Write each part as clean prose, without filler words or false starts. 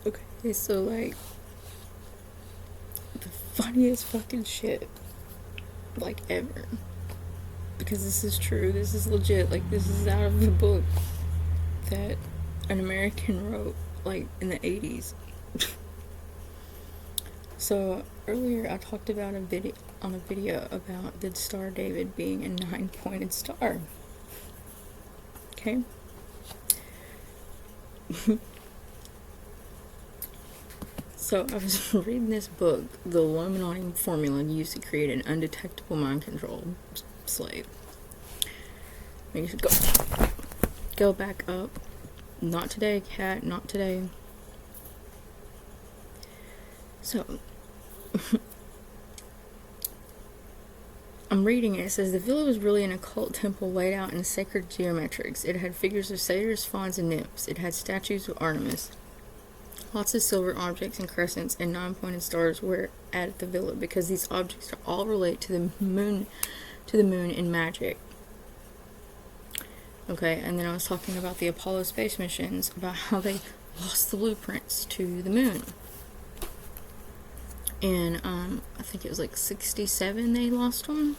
Okay, so like the funniest fucking shit like ever. Because this is true, this is legit, like this is out of the book that an American wrote like in the 80s. So earlier I talked about a video about the Star David being a 9-pointed star. Okay? So I was reading this book, The Illuminati Formula Used to Create an Undetectable Mind Control Slave. You should go back up. Not today, cat, not today. So I'm reading it. It says the villa was really an occult temple laid out in sacred geometrics. It had figures of satyrs, fauns, and nymphs. It had statues of Artemis. Lots of silver objects and crescents and 9-pointed stars were at the villa because these objects are all relate to the moon in magic. Okay, and then I was talking about the Apollo space missions, about how they lost the blueprints to the moon. And I think it was like 67 they lost them.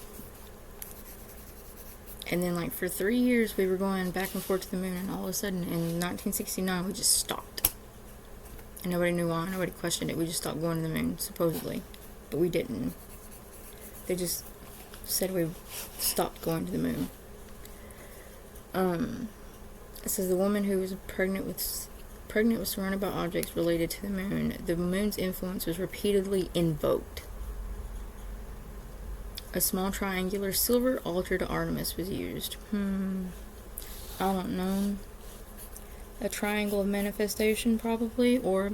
And then like for 3 years we were going back and forth to the moon, and all of a sudden in 1969 we just stopped. And nobody knew why, nobody questioned it. We just stopped going to the moon, supposedly. But we didn't. They just said we stopped going to the moon. It says the woman who was pregnant was surrounded by objects related to the moon. The moon's influence was repeatedly invoked. A small triangular silver altar to Artemis was used. I don't know. A triangle of manifestation, probably, or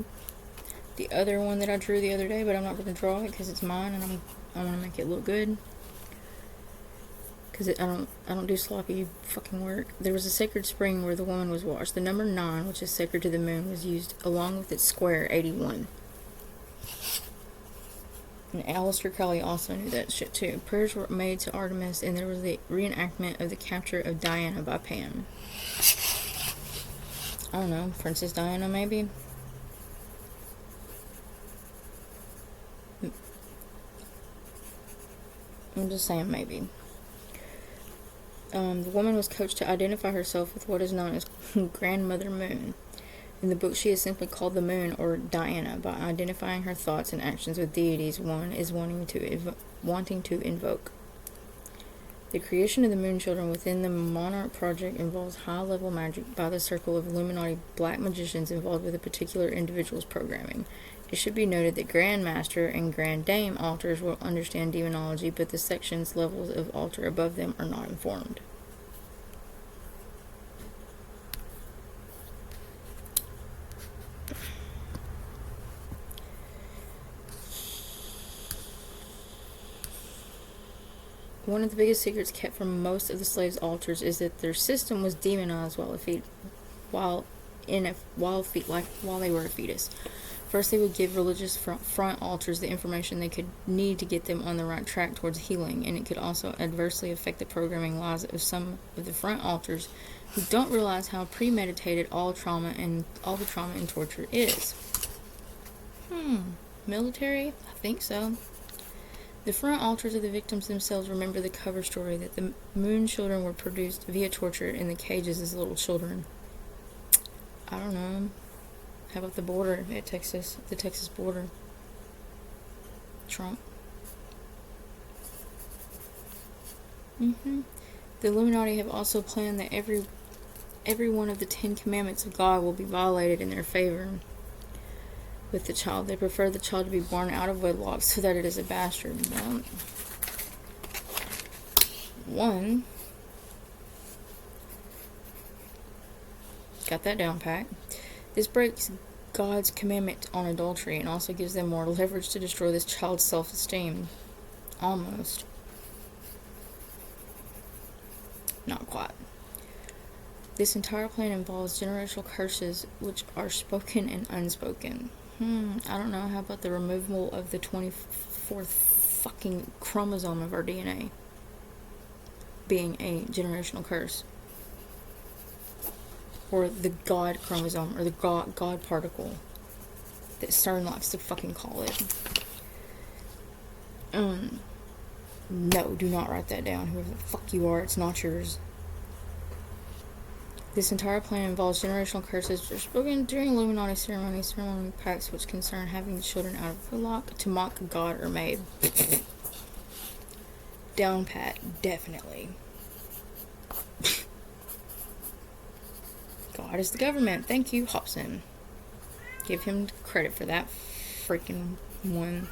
the other one that I drew the other day, but I'm not going to draw it because it's mine, and I want to make it look good. Because I don't do sloppy fucking work. There was a sacred spring where the woman was washed. The number 9, which is sacred to the moon, was used along with its square 81. And Aleister Crowley also knew that shit too. Prayers were made to Artemis, and there was the reenactment of the capture of Diana by Pan. I don't know, Princess Diana maybe? I'm just saying maybe. The woman was coached to identify herself with what is known as Grandmother Moon. In the book, she is simply called the Moon, or Diana, by identifying her thoughts and actions with deities one is wanting to invoke. The creation of the Moon Children within the Monarch Project involves high-level magic by the circle of Illuminati black magicians involved with a particular individual's programming. It should be noted that Grand Master and Grand Dame altars will understand demonology, but the sections levels of altar above them are not informed. One of the biggest secrets kept from most of the slaves' altars is that their system was demonized while they were a fetus. First, they would give religious front altars the information they could need to get them on the right track towards healing, and it could also adversely affect the programming lives of some of the front altars who don't realize how premeditated all the trauma and torture is. Military? I think so. The front altars of the victims themselves remember the cover story that the Moon Children were produced via torture in the cages as little children. I don't know. How about the border at Texas? The Texas border. Trump. The Illuminati have also planned that every one of the 10 commandments of God will be violated in their favor with the child. They prefer the child to be born out of wedlock so that it is a bastard. Well, one. Got that down pat. This breaks God's commandment on adultery and also gives them more leverage to destroy this child's self-esteem. Almost. Not quite. This entire plan involves generational curses which are spoken and unspoken. I don't know. How about the removal of the 24th fucking chromosome of our DNA being a generational curse? Or the God chromosome, or the God particle. that Stern likes to fucking call it. No, do not write that down. Whoever the fuck you are, it's not yours. This entire plan involves generational curses which are spoken during Illuminati ceremonial pacts which concern having the children out of wedlock to mock God or Maid. Down pat, definitely. God is the government. Thank you, Hobson. Give him credit for that freaking one.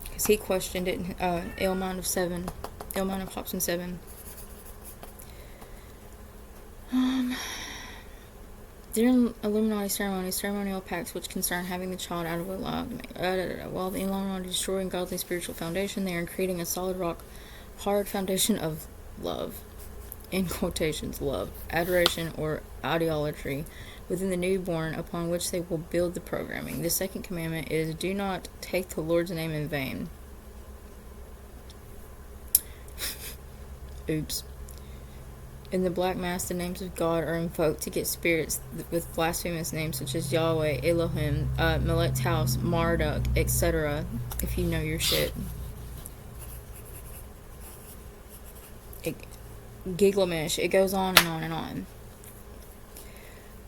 Because he questioned it in Ailmine of Hobson 7. During Illuminati ceremonial pacts which concern having the child out of wedlock, while the Illuminati destroying godly spiritual foundation, they are creating a solid rock hard foundation of love, in quotations, love, adoration, or ideology within the newborn upon which they will build the programming. The second commandment is, do not take the Lord's name in vain. Oops. In the Black Mass, the names of God are invoked to get spirits with blasphemous names such as Yahweh, Elohim, Melech Taus, Marduk, etc. If you know your shit. Gilgamesh. It goes on and on and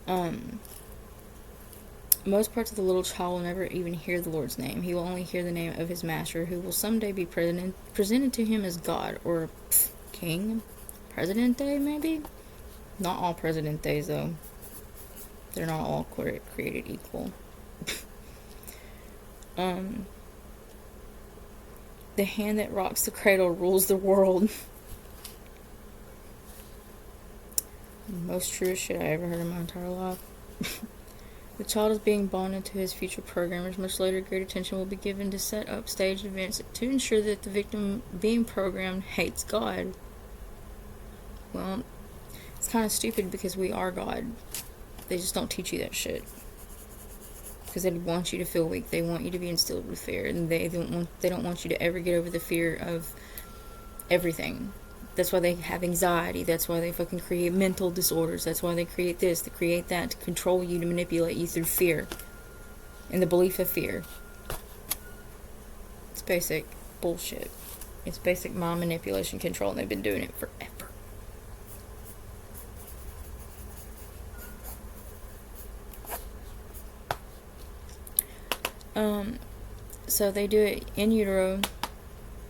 on. Most parts of the little child will never even hear the Lord's name. He will only hear the name of his master, who will someday be presented to him as God or king. Presidente, maybe? Not all Presidentes, though. They're not all created equal. The hand that rocks the cradle rules the world. Most truest shit I ever heard in my entire life. The child is being bonded to his future programmers. Much later, great attention will be given to set up staged events to ensure that the victim being programmed hates God. Well, it's kind of stupid because we are God. They just don't teach you that shit. Because they want you to feel weak. They want you to be instilled with fear. And they don't want you to ever get over the fear of everything. That's why they have anxiety. That's why they fucking create mental disorders. That's why they create this, to create that, to control you, to manipulate you through fear. And the belief of fear. It's basic bullshit. It's basic mind manipulation control, and they've been doing it forever. So they do it in utero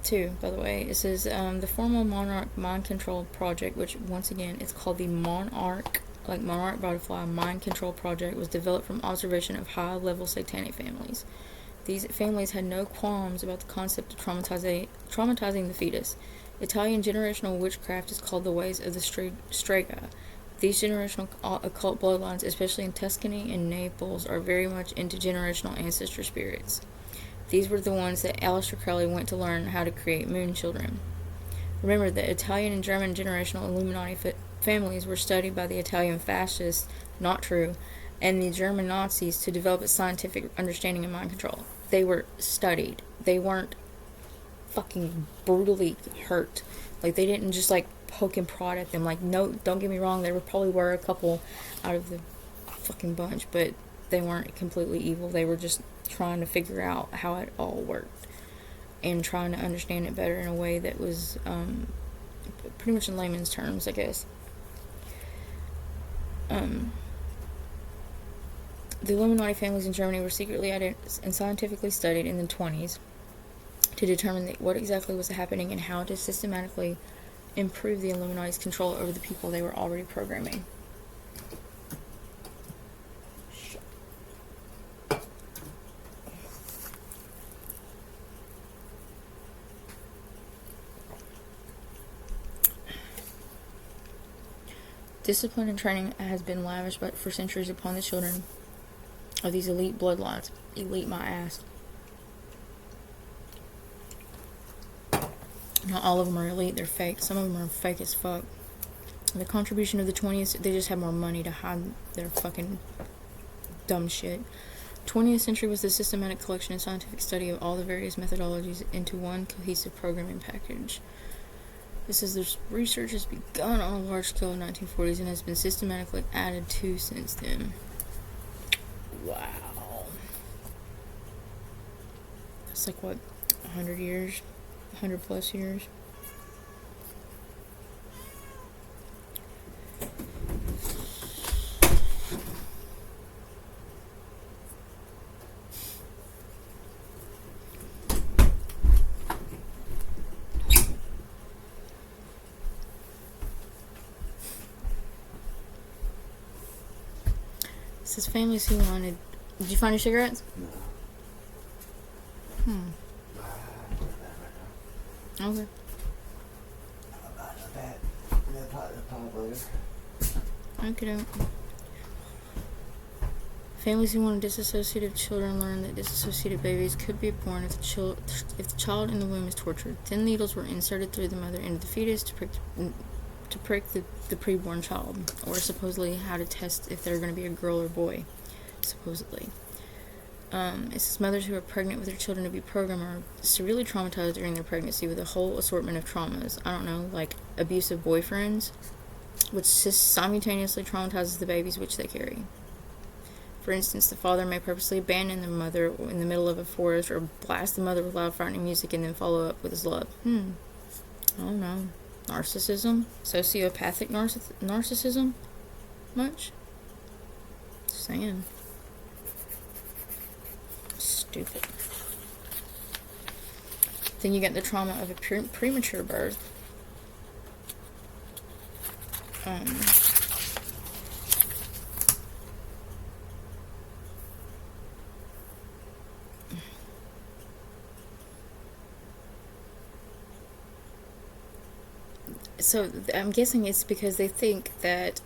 too, by the way. It says the formal Monarch Mind Control Project, which once again it's called the Monarch, like Monarch Butterfly Mind Control Project, was developed from observation of high-level satanic families. These families had no qualms about the concept of traumatizing the fetus. Italian generational witchcraft is called the ways of the Strega. These generational occult bloodlines, especially in Tuscany and Naples, are very much into generational ancestor spirits. These were the ones that Aleister Crowley went to learn how to create moon children. Remember, the Italian and German generational Illuminati families were studied by the Italian fascists, not true, and the German Nazis to develop a scientific understanding of mind control. They were studied. They weren't fucking brutally hurt. Like, they didn't just, like, poke and prod at them. Like, no, don't get me wrong, there probably were a couple out of the fucking bunch, but they weren't completely evil. They were just trying to figure out how it all worked and trying to understand it better in a way that was pretty much in layman's terms, I guess. The Illuminati families in Germany were secretly and scientifically studied in the 1920s to determine what exactly was happening and how to systematically improve the Illuminati's control over the people they were already programming. Discipline and training has been lavished for centuries upon the children of these elite bloodlines. Elite my ass. Not all of them are elite, they're fake. Some of them are fake as fuck. The contribution of the 20th, they just have more money to hide their fucking dumb shit. 20th century was the systematic collection and scientific study of all the various methodologies into one cohesive programming package. It says this research has begun on a large scale in the 1940s and has been systematically added to since then. Wow. It's like, what, 100 years? 100 plus years? It says families who wanted... Did you find your cigarettes? No. Okay. Okay. Families who wanted disassociative children learned that disassociated babies could be born if the child in the womb is tortured. Thin needles were inserted through the mother into the fetus to prick the preborn child, or supposedly how to test if they're going to be a girl or boy, supposedly. It says mothers who are pregnant with their children to be programmed are severely traumatized during their pregnancy with a whole assortment of traumas. I don't know, like abusive boyfriends, which simultaneously traumatizes the babies which they carry. For instance, the father may purposely abandon the mother in the middle of a forest or blast the mother with loud, frightening music and then follow up with his love. I don't know. Narcissism? Sociopathic narcissism? Much? Just saying. Stupid. Then you get the trauma of a premature birth. So I'm guessing it's because they think that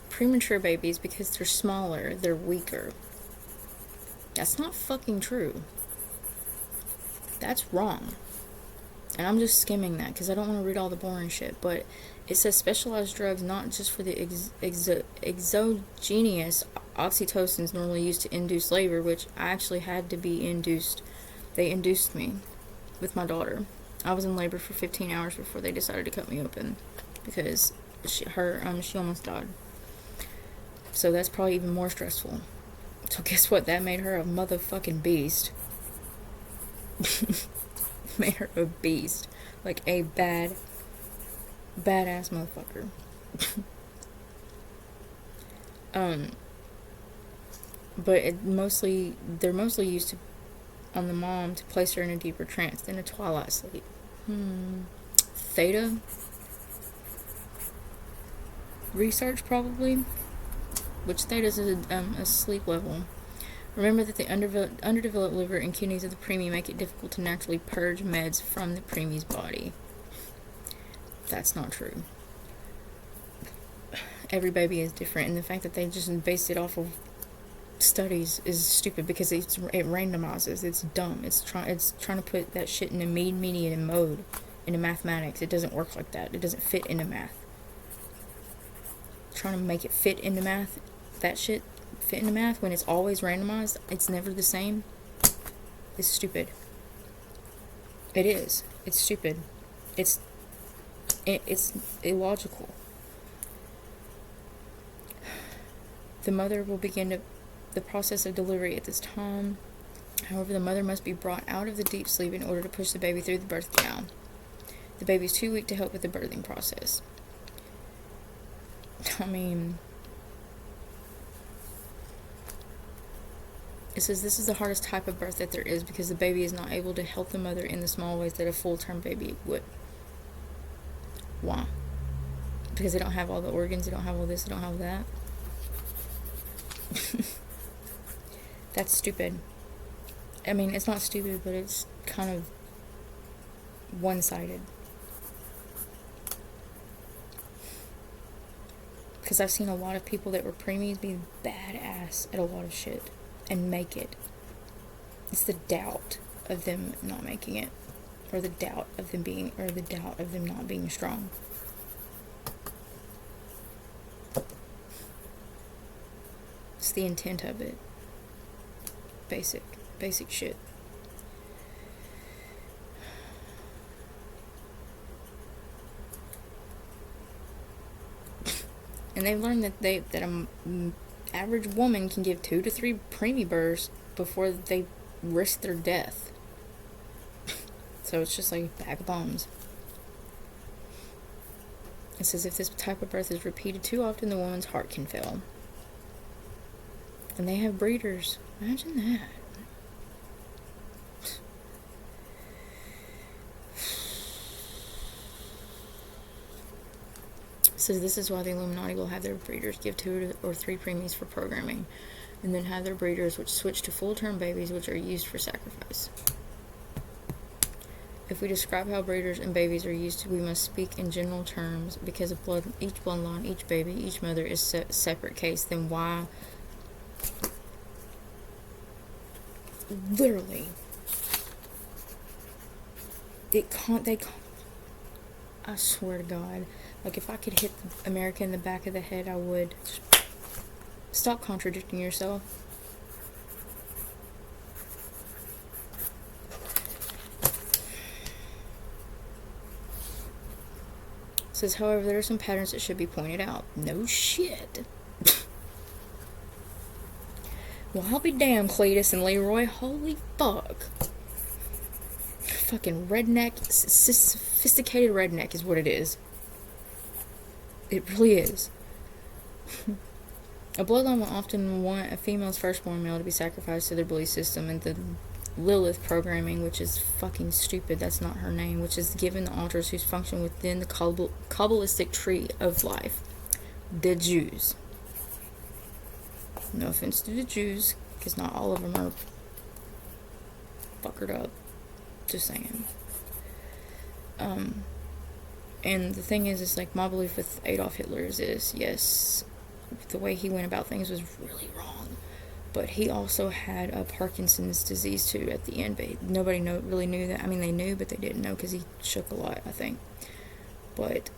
premature babies, because they're smaller, they're weaker. That's not fucking true. That's wrong. And I'm just skimming that because I don't want to read all the boring shit. But it says specialized drugs, not just for the exogenous oxytocins normally used to induce labor, which I actually had to be induced. They induced me with my daughter. I was in labor for 15 hours before they decided to cut me open because she almost died. So that's probably even more stressful. So guess what? That made her a motherfucking beast. Made her a beast. Like a badass motherfucker. But they're mostly used to on the mom to place her in a deeper trance than a twilight sleep. Theta research probably, which theta is a sleep level. Remember that the underdeveloped liver and kidneys of the preemie make it difficult to naturally purge meds from the preemie's body. That's not true. Every baby is different, and the fact that they just based it off of studies is stupid because it randomizes. It's dumb. It's trying to put that shit in a median mode into mathematics. It doesn't work like that. It doesn't fit into math. Trying to make it fit into math, that shit fit into math when it's always randomized, it's never the same. It's stupid. It is. It's stupid. It's illogical. The mother will begin the process of delivery at this time. However, the mother must be brought out of the deep sleep in order to push the baby through the birth canal. The baby is too weak to help with the birthing process. I mean, it says this is the hardest type of birth that there is because the baby is not able to help the mother in the small ways that a full-term baby would. Why? Because they don't have all the organs, they don't have all this, they don't have that. That's stupid. I mean, it's not stupid, but it's kind of one-sided. Because I've seen a lot of people that were preemies be badass at a lot of shit and make it. It's the doubt of them not making it, or the doubt of them not being strong. It's the intent of it. Basic shit. And they've learned that an average woman can give 2 to 3 preemie births before they risk their death. So it's just like a bag of bombs. It says if this type of birth is repeated too often, the woman's heart can fail. And they have breeders. Imagine that. So this is why the Illuminati will have their breeders give 2 or 3 preemies for programming, and then have their breeders which switch to full-term babies which are used for sacrifice. If we describe how breeders and babies are used, we must speak in general terms, because of each bloodline, each baby, each mother is a separate case. Then why? Literally, they can't. I swear to God, like if I could hit America in the back of the head, I would. Stop contradicting yourself. It says, however, there are some patterns that should be pointed out. No shit. Well, I'll be damned, Cletus and Leroy. Holy fuck. Fucking redneck, sophisticated redneck is what it is. It really is. A bloodline will often want a female's firstborn male to be sacrificed to their belief system, and the Lilith programming, which is fucking stupid, that's not her name, which is given the altars whose function within the Kabbalistic tree of life. The Jews. No offense to the Jews, because not all of them are fuckered up. Just saying. And the thing is, it's like my belief with Adolf Hitler is yes, the way he went about things was really wrong, but he also had a Parkinson's disease too at the end, but nobody really knew that. I mean, they knew, but they didn't know because he shook a lot, I think. But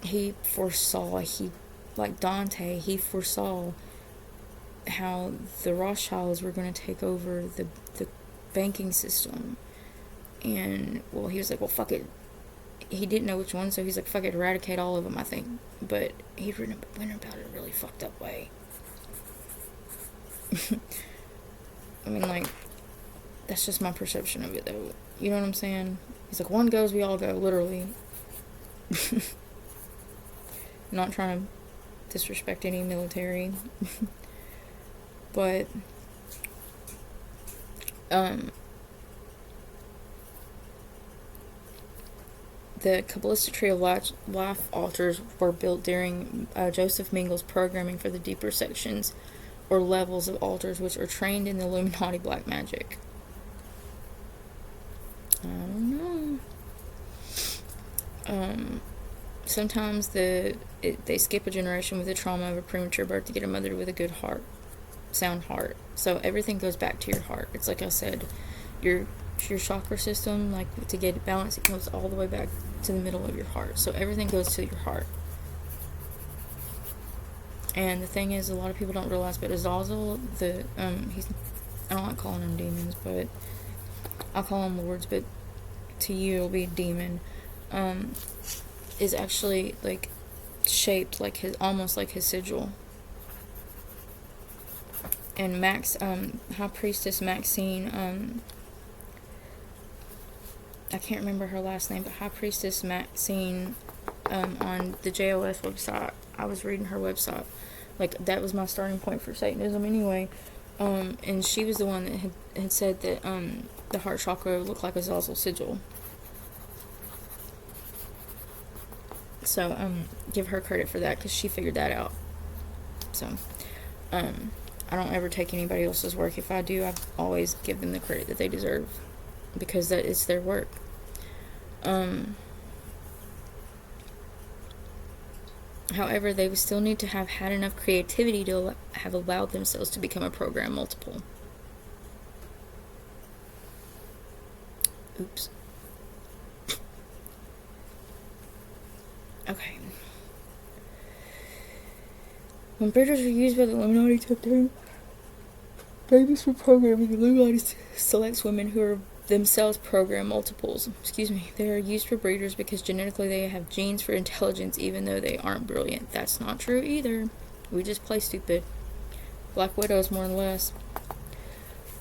he foresaw, like Dante, he foresaw how the Rothschilds were going to take over the banking system. And, well, he was like, well, fuck it. He didn't know which one, so he's like, fuck it, eradicate all of them, I think. But he went about it a really fucked up way. I mean, like, that's just my perception of it, though. You know what I'm saying? He's like, one goes, we all go, literally. I'm not trying to disrespect any military. But, the Kabbalistic tree of life altars were built during Joseph Mengele's programming for the deeper sections or levels of altars which are trained in the Illuminati black magic. I don't know. Sometimes they skip a generation with the trauma of a premature birth to get a mother with a good heart, sound heart. So everything goes back to your heart. It's like I said, your chakra system, like to get it balanced, it goes all the way back to the middle of your heart. So everything goes to your heart. And the thing is, a lot of people don't realize, but Azazel, I don't like calling them demons, but I'll call them lords, but to you it'll be a demon, is actually like shaped like almost like his sigil. And High Priestess Maxine, I can't remember her last name, but High Priestess Maxine, on the JOS website, I was reading her website, like, that was my starting point for Satanism anyway, and she was the one that had said that, the heart chakra looked like a Azazel sigil. So, give her credit for that, because she figured that out. So, I don't ever take anybody else's work. If I do, I always give them the credit that they deserve, because that is their work. However, they would still need to have had enough creativity to have allowed themselves to become a program multiple. Oops. Okay. When breeders are used by the Illuminati to obtain babies for programming, the Illuminati selects women who are themselves program multiples. They are used for breeders because genetically they have genes for intelligence, even though they aren't brilliant. That's not true either. We just play stupid. Black Widows, more or less.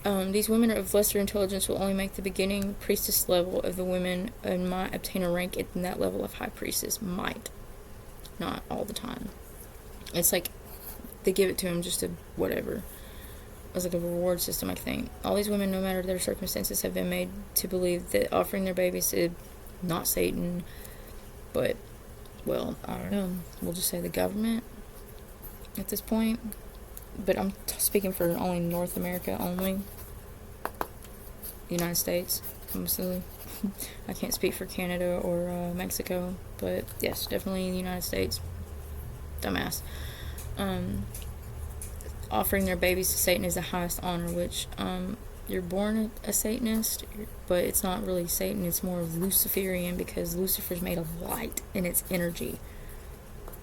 These women of lesser intelligence will only make the beginning priestess level of the women and might obtain a rank in that level of high priestess. Might. Not all the time. It's like they give it to them just to whatever. It's like a reward system, I think. All these women, no matter their circumstances, have been made to believe that offering their babies to not Satan, but, well, I don't know. We'll just say the government at this point. But I'm speaking for only North America only. The United States, mostly. I can't speak for Canada or Mexico, but yes, definitely the United States. Dumbass. Offering their babies to Satan is the highest honor, which you're born a Satanist, but it's not really Satan, it's more Luciferian, because Lucifer's made of light and it's energy.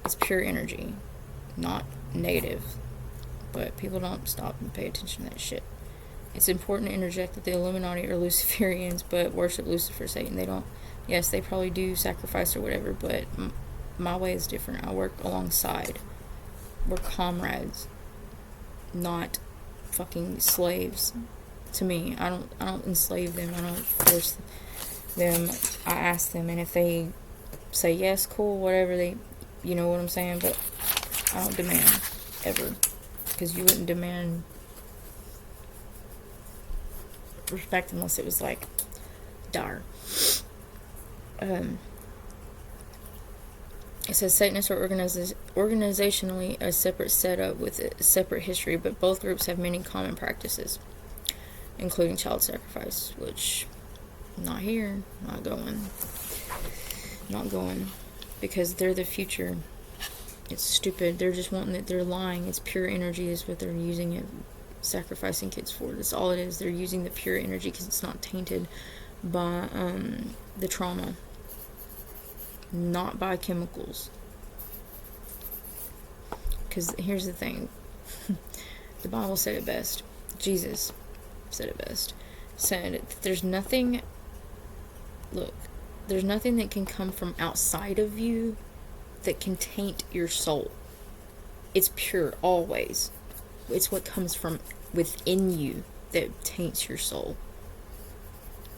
It's pure energy, not negative. But people don't stop and pay attention to that shit. It's important to interject that the Illuminati are Luciferians, but worship Lucifer, Satan. They don't. Yes, they probably do sacrifice or whatever, but my way is different. I work alongside. We're comrades, not fucking slaves. To me, I don't enslave them. I don't force them. I ask them, and if they say yes, cool, whatever, you know what I'm saying. But I don't demand ever, because you wouldn't demand respect unless it was like dire. It says Satanists are organizationally a separate setup with a separate history, but both groups have many common practices, including child sacrifice, which not here, not going, because they're the future. It's stupid. They're just wanting it. They're lying. It's pure energy is what they're using it, sacrificing kids for. That's all it is. They're using the pure energy because it's not tainted by the trauma, not by chemicals. Because here's the thing. The Bible said it best. Jesus said it best. Said there's nothing that can come from outside of you that can taint your soul. It's pure always. It's what comes from within you that taints your soul.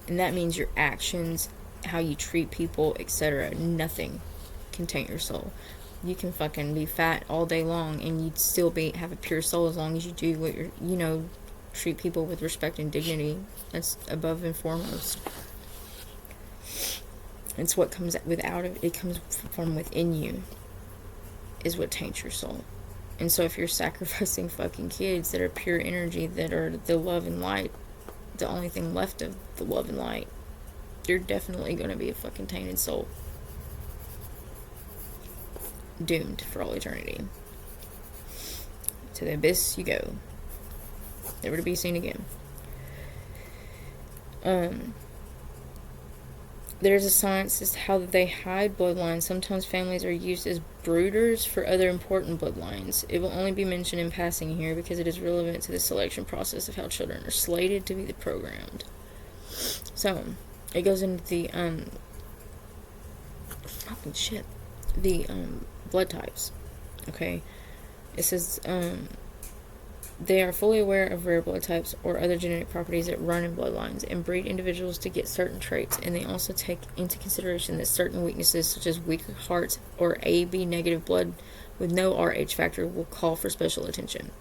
And that means your actions, how you treat people, etc. Nothing can taint your soul. You can fucking be fat all day long and you'd still have a pure soul as long as you do what treat people with respect and dignity. That's above and foremost. It's what comes it comes from within you is what taints your soul. And so if you're sacrificing fucking kids that are pure energy, that are the love and light, the only thing left of the love and light, you're definitely going to be a fucking tainted soul. Doomed for all eternity. To the abyss you go. Never to be seen again. There's a science as to how they hide bloodlines. Sometimes families are used as brooders for other important bloodlines. It will only be mentioned in passing here because it is relevant to the selection process of how children are slated to be programmed. So, it goes into the, blood types. Okay? It says, they are fully aware of rare blood types or other genetic properties that run in bloodlines and breed individuals to get certain traits, and they also take into consideration that certain weaknesses such as weak hearts or AB negative blood with no Rh factor will call for special attention.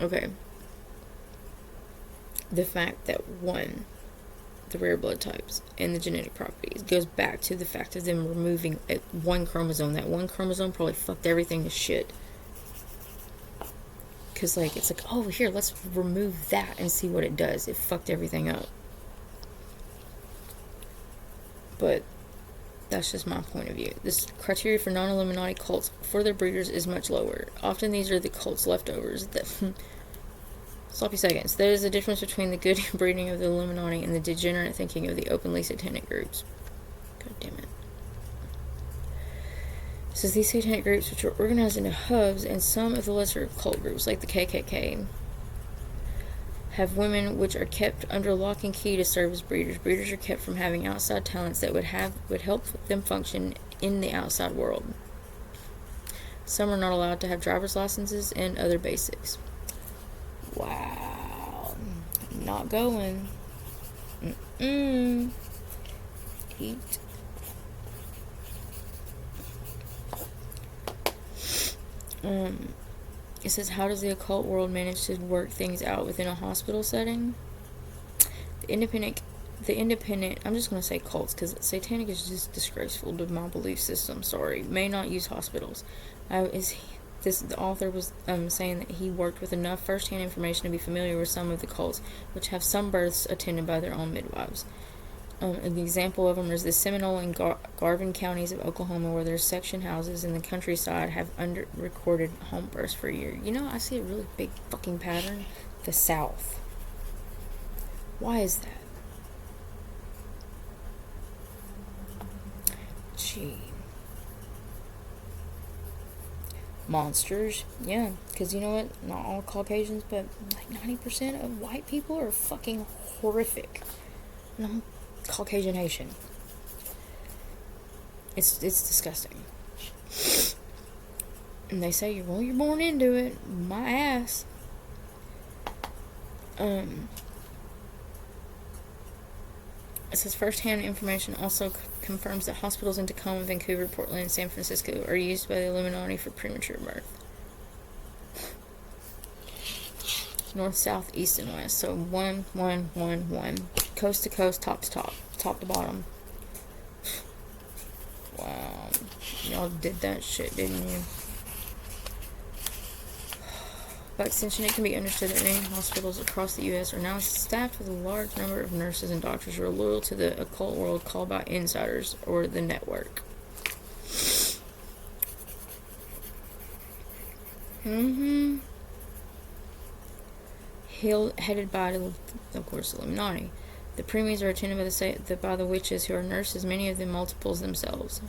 Okay. The fact that the rare blood types and the genetic properties goes back to the fact of them removing one chromosome. That one chromosome probably fucked everything to shit. Because, it's like, oh, here, let's remove that and see what it does. It fucked everything up. But that's just my point of view. This criteria for non-Illuminati cults for their breeders is much lower. Often these are the cult's leftovers. Sloppy seconds. There is a difference between the good breeding of the Illuminati and the degenerate thinking of the openly satanic groups. God damn it. It says these satanic groups, which are organized into hubs, and some of the lesser cult groups, like the KKK, have women which are kept under lock and key to serve as breeders. Breeders are kept from having outside talents that would help them function in the outside world. Some are not allowed to have driver's licenses and other basics. Wow. Not going. Mm-mm. Eat. It says, how does the occult world manage to work things out within a hospital setting? The independent, I'm just going to say cults, because satanic is just disgraceful to my belief system, sorry, may not use hospitals. The author was saying that he worked with enough first-hand information to be familiar with some of the cults, which have some births attended by their own midwives. An example of them is the Seminole and Garvin counties of Oklahoma, where their section houses in the countryside have under-recorded home births for a year. You know, I see a really big fucking pattern. The South. Why is that? Gee. Monsters. Yeah, because you know what? Not all Caucasians, but like 90% of white people are fucking horrific. And I'm Caucasian Haitian. It's disgusting. And they say, well, you're born into it. My ass. It says first-hand information also confirms that hospitals in Tacoma, Vancouver, Portland, and San Francisco are used by the Illuminati for premature birth. North, south, east, and west. So 1, 1, 1, 1. Coast to coast, top to top. Top to bottom. Wow. Y'all did that shit, didn't you? By extension, it can be understood that many hospitals across the U.S. are now staffed with a large number of nurses and doctors who are loyal to the occult world, called by insiders or the network. Headed by, of course, Illuminati. The preemies are attended by the witches, who are nurses, many of them multiples themselves.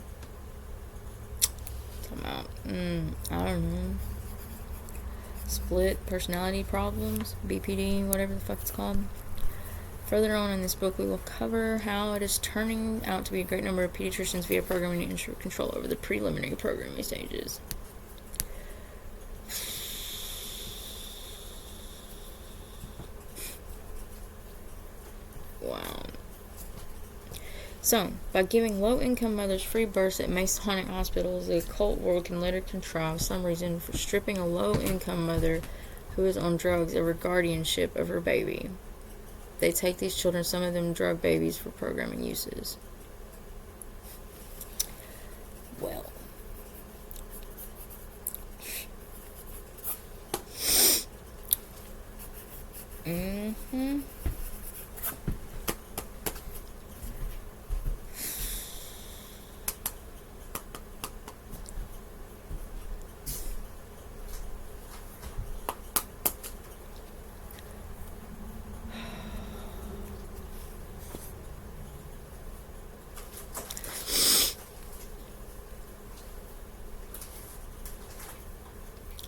Come out. I don't know. Split personality problems, BPD, whatever the fuck it's called. Further on in this book, we will cover how it is turning out to be a great number of pediatricians via programming and control over the preliminary programming stages. Wow. So, by giving low-income mothers free births at Masonic hospitals, the occult world can later contrive some reason for stripping a low-income mother who is on drugs of her guardianship of her baby. They take these children, some of them drug babies, for programming uses. Well.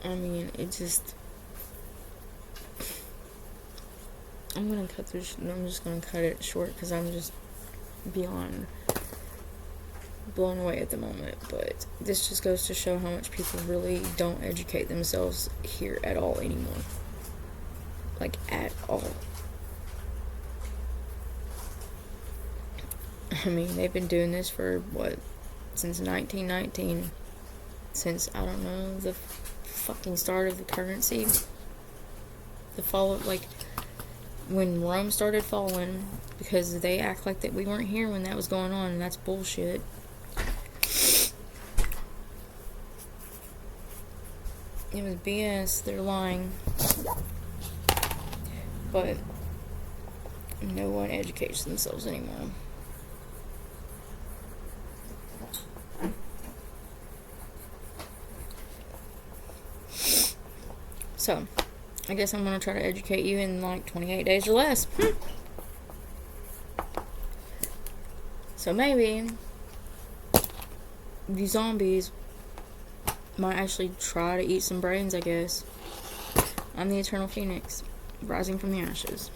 I mean, it just... I'm just gonna cut it short because I'm just beyond blown away at the moment. But this just goes to show how much people really don't educate themselves here at all anymore. Like, at all. I mean, they've been doing this for, what, since 1919. Since, I don't know, the fucking start of the currency. The fall of, like, when Rome started falling, because they act like that we weren't here when that was going on, and that's bullshit. It was BS, they're lying. But no one educates themselves anymore. So, I guess I'm going to try to educate you in like 28 days or less. So maybe these zombies might actually try to eat some brains, I guess. I'm the Eternal Phoenix, rising from the ashes.